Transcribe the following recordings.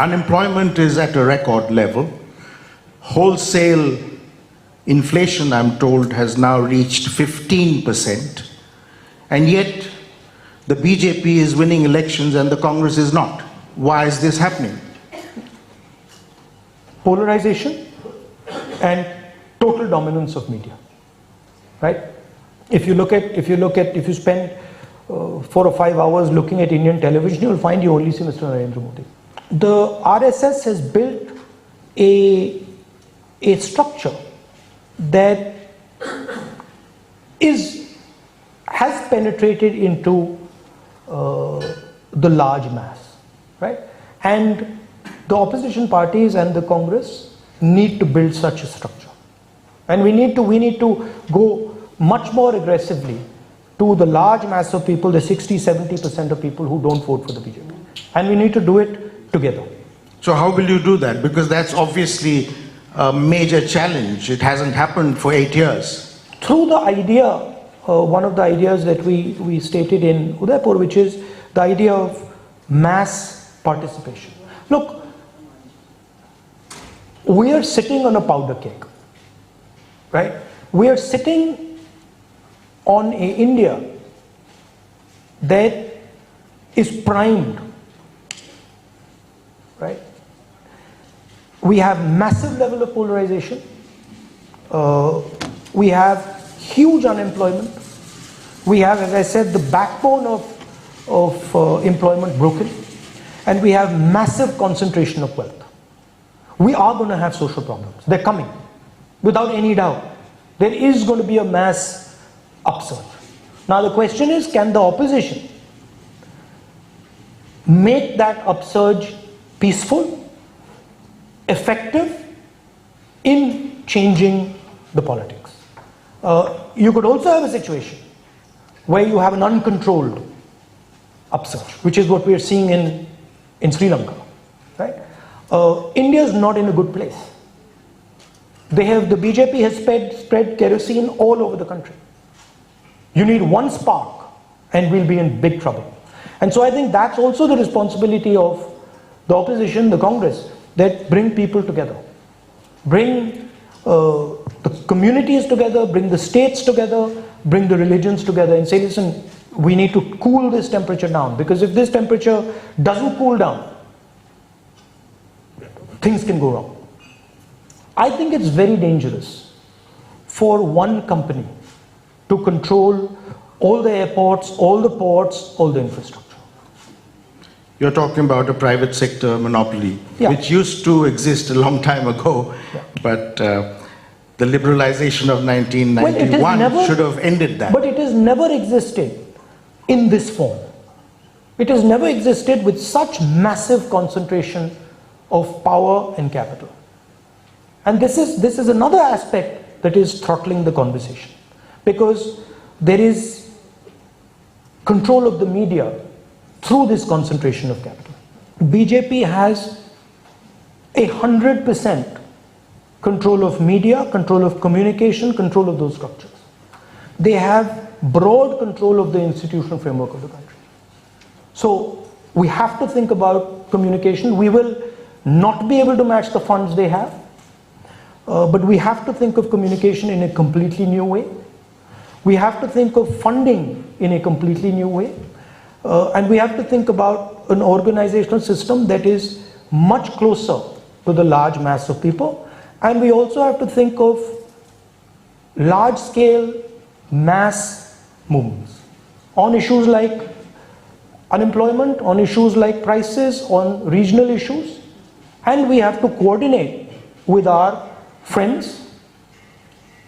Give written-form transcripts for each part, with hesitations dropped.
Unemployment is at a record level. Wholesale inflation, I'm told, has now reached 15%. And yet, the BJP is winning elections and the Congress is not. Why is this happening? Polarization and total dominance of media, right? If you spend 4 or 5 hours looking at Indian television, you'll find you only see Mr. Narendra Modi. The RSS has built a structure that has penetrated into the large mass, right? And the opposition parties and the Congress need to build such a structure, and we need to go much more aggressively to the large mass of people, the 60-70% of people who don't vote for the BJP, and we need to do it together. So how will you do that? Because that's obviously a major challenge. It hasn't happened for 8 years. Through the idea, one of the ideas that we stated in Udaipur, which is the idea of mass participation. Look, we are sitting on a powder keg, right? We are sitting on a India that is primed, right? We have massive level of polarization. We have huge unemployment. We have, as I said, the backbone of employment broken, and we have massive concentration of wealth. We are going to have social problems. They're coming, without any doubt. There is going to be a mass upsurge. Now the question is, can the opposition make that upsurge peaceful, effective in changing the politics? You could also have a situation where you have an uncontrolled upsurge, which is what we are seeing in Sri Lanka, right? India is not in a good place. The BJP has spread kerosene all over the country. You need one spark and we'll be in big trouble. And so I think that's also the responsibility of the opposition, the Congress, that bring people together, bring the communities together, bring the states together, bring the religions together and say, listen, we need to cool this temperature down, because if this temperature doesn't cool down, things can go wrong. I think it's very dangerous for one company to control all the airports, all the ports, all the infrastructure. You're talking about a private sector monopoly, which used to exist a long time ago, but the liberalization of 1991 should have ended that. But it has never existed in this form. It has never existed with such massive concentration of power and capital. And this is another aspect that is throttling the conversation, because there is control of the media through this concentration of capital. BJP has 100% control of media, control of communication, control of those structures. They have broad control of the institutional framework of the country. So we have to think about communication. We will not be able to match the funds they have, but we have to think of communication in a completely new way. We have to think of funding in a completely new way. And we have to think about an organizational system that is much closer to the large mass of people. And we also have to think of large-scale mass movements on issues like unemployment, on issues like prices, on regional issues. And we have to coordinate with our friends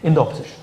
in the opposition.